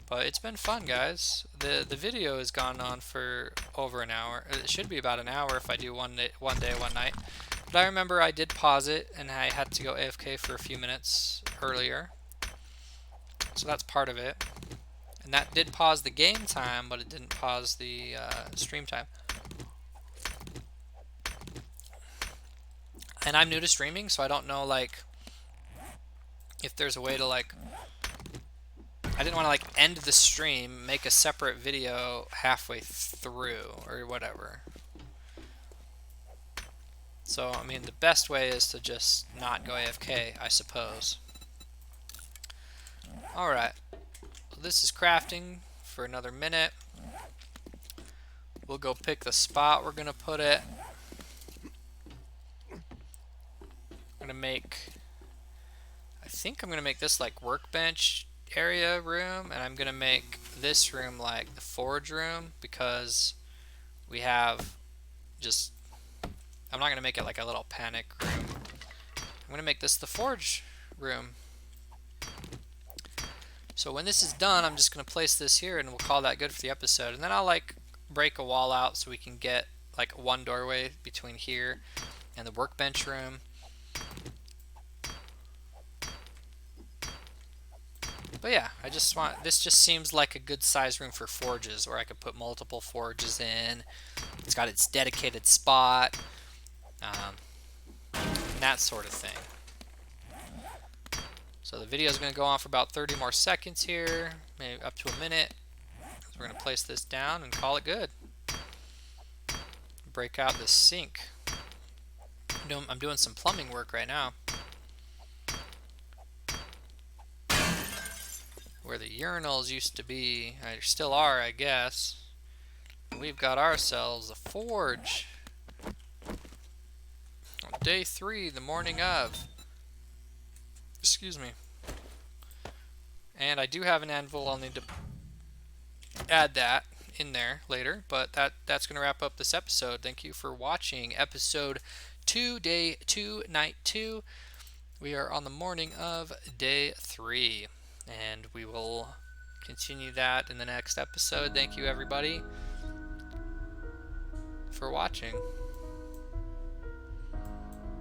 S1: But it's been fun, guys. The video has gone on for over an hour. It should be about an hour if I do one day, one night. But I remember I did pause it, and I had to go AFK for a few minutes earlier. So that's part of it. And that did pause the game time, but it didn't pause the stream time. And I'm new to streaming, so I don't know, like, if there's a way to, like, I didn't want to, like, end the stream, make a separate video halfway through, or whatever. So, I mean, the best way is to just not go AFK, I suppose. Alright. This is crafting for another minute. We'll go pick the spot we're going to put it. I'm going to make... I think I'm going to make this, like, workbench area room, and I'm going to make this room like the forge room, because We have just, I'm not going to make it like a little panic room. I'm going to make this the forge room. So when this is done, I'm just going to place this here and we'll call that good for the episode. And then I'll like break a wall out so we can get like one doorway between here and the workbench room. But yeah, I just want, this just seems like a good size room for forges where I could put multiple forges in. It's got its dedicated spot, and that sort of thing. So the video is going to go on for about 30 more seconds here, maybe up to a minute. So we're going to place this down and call it good. Break out this sink. I'm doing some plumbing work right now. Where the urinals used to be, or still are, I guess. We've got ourselves a forge. On day 3, the morning of. Excuse me. And I do have an anvil. I'll need to add that in there later. But that's going to wrap up this episode. Thank you for watching episode 2, day 2, night 2. We are on the morning of day 3. And we will continue that in the next episode. Thank you, everybody, for watching.